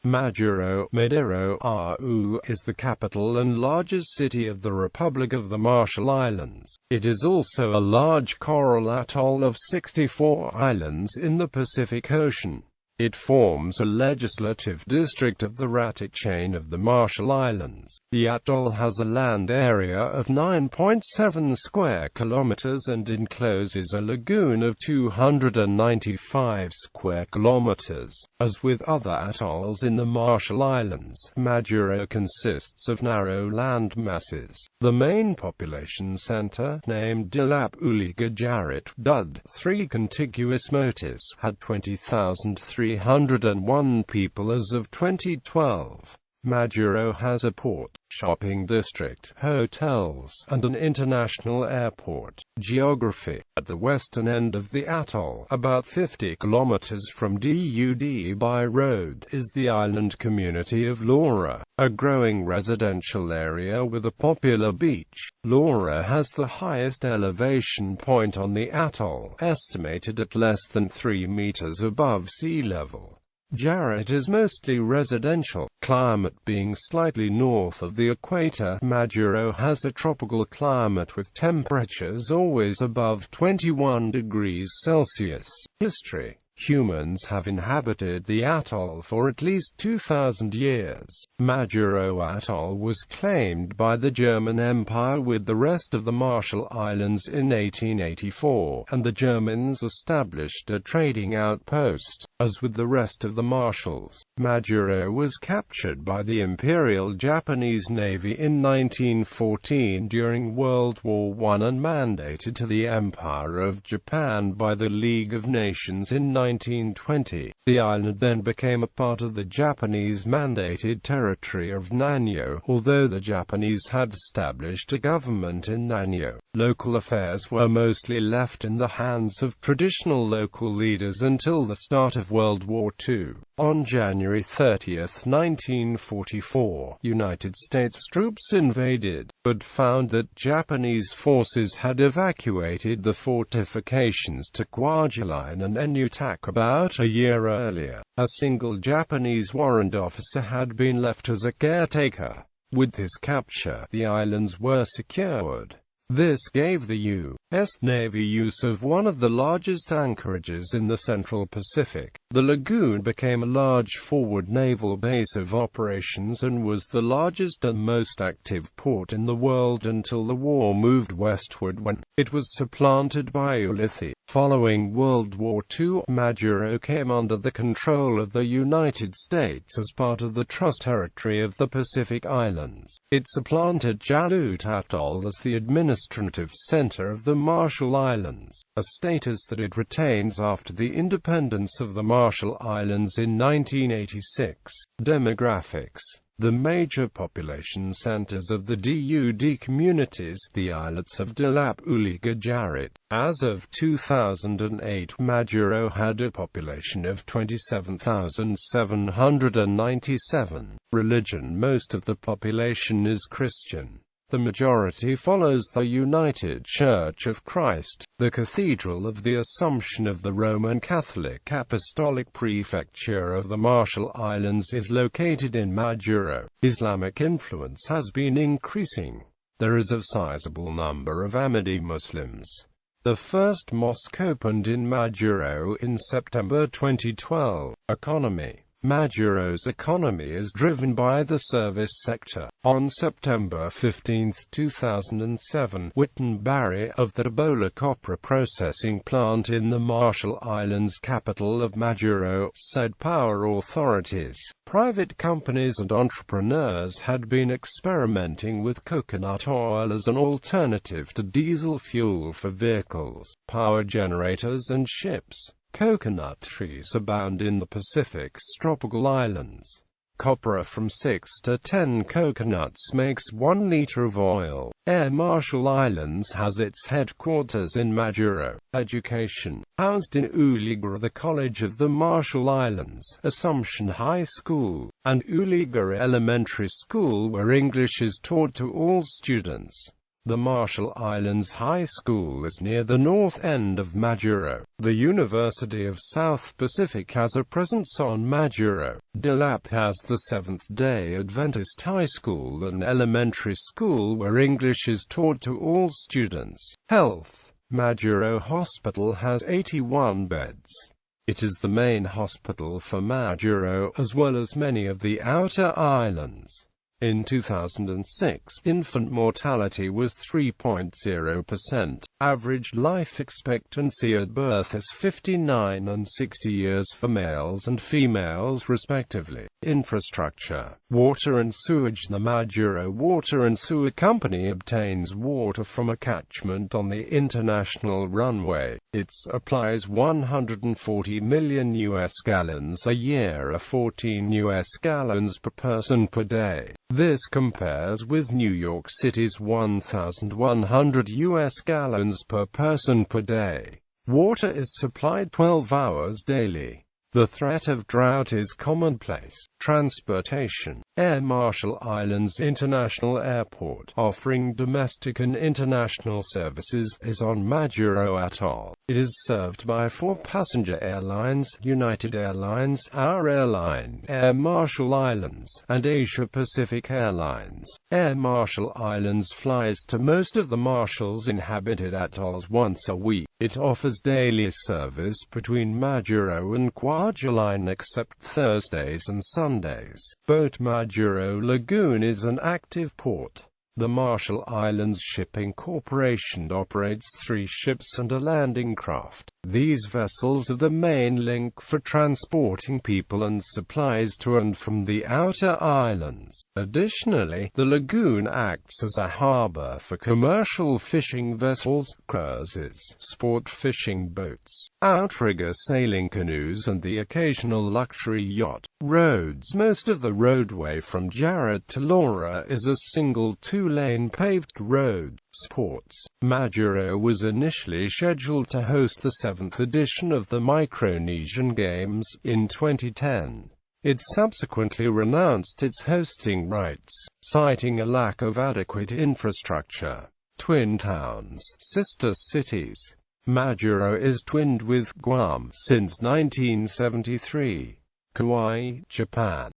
Majuro, ʻmædʒəroʊ, is the capital and largest city of the Republic of the Marshall Islands. It is also a large coral atoll of 64 islands in the Pacific Ocean. It forms a legislative district of the Ratak Chain of the Marshall Islands. The atoll has a land area of 9.7 square kilometers and encloses a lagoon of 295 square kilometers. As with other atolls in the Marshall Islands, Majuro consists of narrow land masses. The main population center, named ʻmædʒəroʊ, 3 contiguous motis, had 20,301 people as of 2012. Majuro has a port, shopping district, hotels, and an international airport. Geography: at the western end of the atoll, about 50 kilometers from DUD by road, is the island community of Laura, a growing residential area with a popular beach. Laura has the highest elevation point on the atoll, estimated at less than 3 meters above sea level. ʻmædʒəroʊ is mostly residential, climate being slightly north of the equator. Majuro has a tropical climate with temperatures always above 21 degrees Celsius. History: humans have inhabited the atoll for at least 2,000 years. Majuro Atoll was claimed by the German Empire with the rest of the Marshall Islands in 1884, and the Germans established a trading outpost. As with the rest of the Marshalls, Majuro was captured by the Imperial Japanese Navy in 1914 during World War I and mandated to the Empire of Japan by the League of Nations in 1920. The island then became a part of the Japanese-mandated territory of Nanyo. Although the Japanese had established a government in Nanyo, local affairs were mostly left in the hands of traditional local leaders until the start of World War II. On January 30, 1944, United States troops invaded, but found that Japanese forces had evacuated the fortifications to Kwajalein and Enutak about a year earlier. A single Japanese warrant officer had been left as a caretaker. With his capture, the islands were secured. This gave the U.S. Navy use of one of the largest anchorages in the Central Pacific. The lagoon became a large forward naval base of operations and was the largest and most active port in the world until the war moved westward when it was supplanted by Ulithi. Following World War II, Majuro came under the control of the United States as part of the Trust Territory of the Pacific Islands. It supplanted Jalut Atoll as the administrative center of the Marshall Islands, a status that it retains after the independence of the Marshall Islands in 1986. Demographics: the major population centers of the DUD communities, the islets of ʻmædʒəroʊ. As of 2008, Majuro had a population of 27,797. Religion: most of the population is Christian. The majority follows the United Church of Christ. The Cathedral of the Assumption of the Roman Catholic Apostolic Prefecture of the Marshall Islands is located in Majuro. Islamic influence has been increasing. There is a sizable number of Ahmadi Muslims. The first mosque opened in Majuro in September 2012. Economy: Majuro's economy is driven by the service sector. On September 15, 2007, Whitton Barry of the Ebola copra processing plant in the Marshall Islands capital of Majuro said power authorities, private companies and entrepreneurs had been experimenting with coconut oil as an alternative to diesel fuel for vehicles, power generators and ships. Coconut trees abound in the Pacific's tropical islands. Copra from 6 to 10 coconuts makes 1 liter of oil. Air Marshall Islands has its headquarters in Majuro. Education: housed in Uliga, the College of the Marshall Islands, Assumption High School, and Uliga Elementary School where English is taught to all students. The Marshall Islands High School is near the north end of Majuro. The University of South Pacific has a presence on Majuro.It has the Seventh-day Adventist High School, an elementary school where English is taught to all students. Health. Majuro Hospital has 81 beds. It is the main hospital for Majuro, as well as many of the outer islands. In 2006, infant mortality was 3.0%. Average life expectancy at birth is 59 and 60 years for males and females respectively. Infrastructure. Water and sewage. The Majuro Water and Sewer Company obtains water from a catchment on the international runway. It supplies 140 million US gallons a year, or 14 US gallons per person per day. This compares with New York City's 1,100 US gallons per person per day. Water is supplied 12 hours daily. The threat of drought is commonplace. Transportation. Air Marshall Islands International Airport, offering domestic and international services, is on Majuro Atoll. It is served by 4 passenger airlines: United Airlines, Our Airline, Air Marshall Islands, and Asia Pacific Airlines. Air Marshall Islands flies to most of the Marshall's inhabited atolls once a week. It offers daily service between Majuro and Kwajalein except Thursdays and Sundays. Boat Majuro Lagoon is an active port. The Marshall Islands Shipping Corporation operates 3 ships and a landing craft. These vessels are the main link for transporting people and supplies to and from the outer islands. Additionally, the lagoon acts as a harbor for commercial fishing vessels, cruises, sport fishing boats, outrigger sailing canoes, and the occasional luxury yacht. Roads. Most of the roadway from Jarrett to Laura is a single 2-lane paved road. Sports. Majuro was initially scheduled to host the 7th edition of the Micronesian Games in 2010. It subsequently renounced its hosting rights, citing a lack of adequate infrastructure. Twin towns. Sister cities. Majuro is twinned with Guam since 1973. Kauai, Japan.